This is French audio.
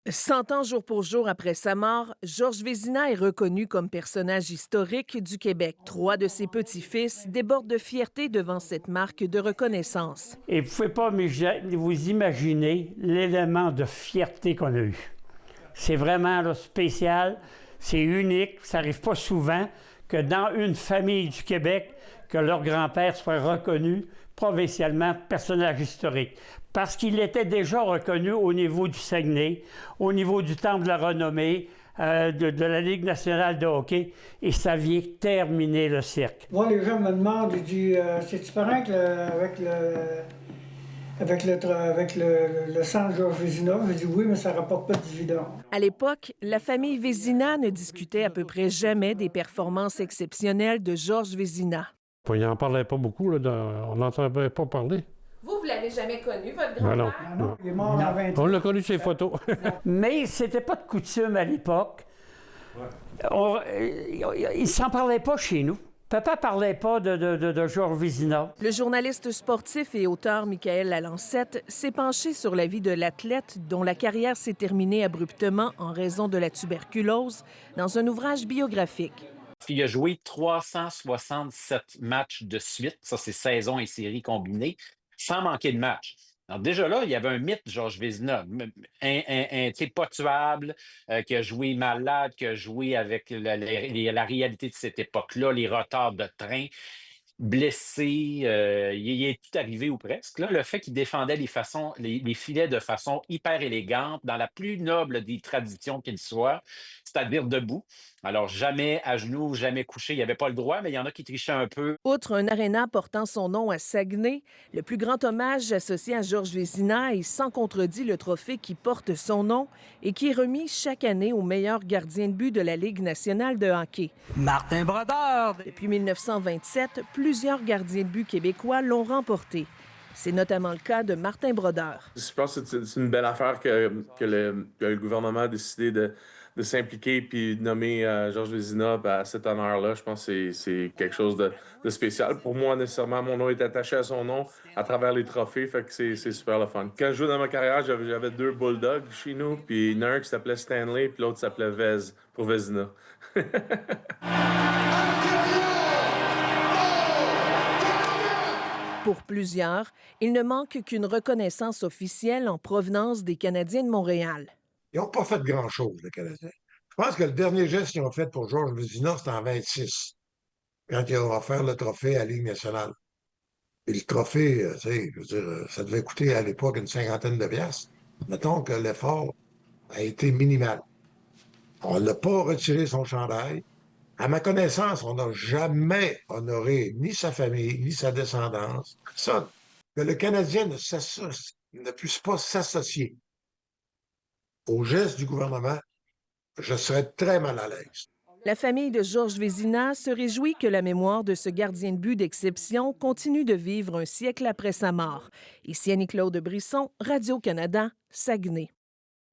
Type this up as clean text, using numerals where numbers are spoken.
100 ans jour pour jour après sa mort, Georges Vézina est reconnu comme personnage historique du Québec. 3 de ses petits-fils débordent de fierté devant cette marque de reconnaissance. Et vous ne pouvez pas vous imaginer l'élément de fierté qu'on a eu. C'est vraiment là, spécial, c'est unique, ça n'arrive pas souvent que dans une famille du Québec, que leur grand-père soit reconnu provincialement personnage historique. Parce qu'il était déjà reconnu au niveau du Saguenay, au niveau du Temple de la Renommée, de la Ligue nationale de hockey, et ça vient terminer le cirque. Moi, les gens me demandent, ils disent, c'est-tu pareil avec le centre Georges Vézina? Je dis oui, mais ça ne rapporte pas de dividendes. À l'époque, la famille Vézina ne discutait à peu près jamais des performances exceptionnelles de Georges Vézina. Il n'en parlait pas beaucoup, là, on n'entendait pas parler. Vous l'avez jamais connu, votre Ben non, grand-père? non. Il est mort en 20 On l'a connu de ses photos. Mais c'était pas de coutume à l'époque. Il ne s'en parlait pas chez nous. Papa parlait pas de Georges Vézina. Le journaliste sportif et auteur Michael Lalancette s'est penché sur la vie de l'athlète dont la carrière s'est terminée abruptement en raison de la tuberculose dans un ouvrage biographique. Il a joué 367 matchs de suite, ça c'est saison et série combinées, sans manquer de match. Alors déjà là, il y avait un mythe, Georges Vézina, pas tuable, qui a joué malade, qui a joué avec la réalité de cette époque-là, les retards de train, blessé, il est tout arrivé ou presque. Là, le fait qu'il défendait les filets de façon hyper élégante, dans la plus noble des traditions qu'il soit, c'est-à-dire debout. Alors, jamais à genoux, jamais couché. Il n'y avait pas le droit, mais il y en a qui trichaient un peu. Outre un aréna portant son nom à Saguenay, le plus grand hommage associé à Georges Vézina est sans contredit le trophée qui porte son nom et qui est remis chaque année au meilleur gardien de but de la Ligue nationale de hockey. Martin Brodeur! Depuis 1927, plusieurs gardiens de but québécois l'ont remporté. C'est notamment le cas de Martin Brodeur. Je pense que c'est une belle affaire que le gouvernement a décidé de s'impliquer puis de nommer Georges Vézina à cet honneur-là. Je pense que c'est quelque chose de spécial. Pour moi, nécessairement, mon nom est attaché à son nom à travers les trophées, fait que c'est super le fun. Quand je jouais dans ma carrière, j'avais 2 bulldogs chez nous, puis il y en a un qui s'appelait Stanley, puis l'autre s'appelait Vez, pour Vézina. Pour plusieurs, il ne manque qu'une reconnaissance officielle en provenance des Canadiens de Montréal. Ils n'ont pas fait grand-chose, les Canadiens. Je pense que le dernier geste qu'ils ont fait pour Georges Vézina, c'était en 26, quand ils ont offert le trophée à la Ligue nationale. Et le trophée, tu sais, je veux dire, ça devait coûter à l'époque une cinquantaine de piastres. Mettons que l'effort a été minimal. On n'a pas retiré son chandail. À ma connaissance, on n'a jamais honoré ni sa famille, ni sa descendance. Ça, que le Canadien ne puisse pas s'associer au geste du gouvernement, je serais très mal à l'aise. La famille de Georges Vézina se réjouit que la mémoire de ce gardien de but d'exception continue de vivre un siècle après sa mort. Ici Annie-Claude Brisson, Radio-Canada, Saguenay.